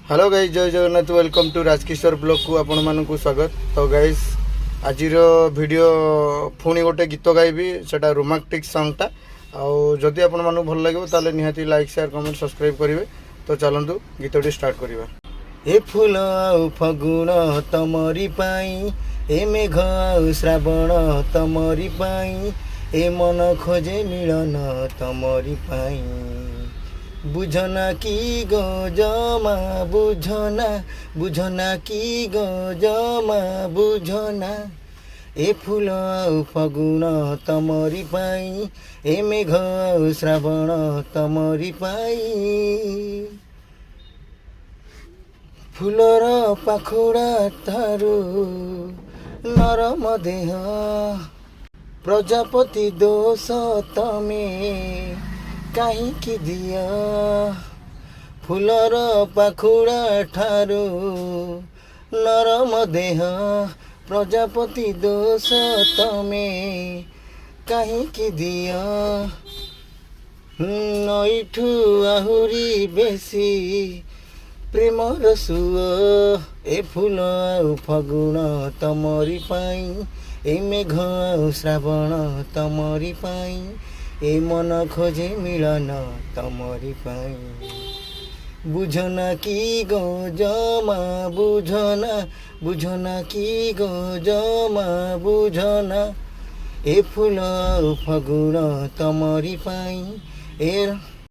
Hello guys, जय Jagannath. Welcome to Rajkishore blog को आपण मानक स्वागत। तो गाइस आज वीडियो पुणी गोटे गीत गाइबी, सेटा रोमांटिक सॉन्गटा। आदि आपण मानक भल लगे ताले निहाती लाइक शेयर कमेंट सब्सक्राइब करेंगे। तो चलतु गीतटी स्टार्ट करवा। ए फूल आउ फगुण तमरी पाई, ए मेघ आउ श्रावण तमरी पाई, ए मन खोजे मिलन तमरी पाई। बुझना की गो जमा बुझना, बुझना की गो जमा बुझना। ए फूल आउ फगुण तमरी पाई, ए मेघ आउ श्रावण तमरी पाई। फूलर पाखुड़ा थारू नरम देह, प्रजापति दोष तमे काहींकि दिया। फूलर पाखुड़ा ठारू नरम देह, प्रजापति दोष तमे काहींकि दिया। नईठू आहुरी बेसी प्रेमर सुओ, ए फूल आउ फगुण तमरी पाई, ए मेघ आउ श्रावण तमरी पाई, ए मन खोजे मिलन तमरी पाई। बुझना की गो जमा बुझना, बुझना की गो जमा बुझना। ए फूल आउ फगुण तमरी पाई, ए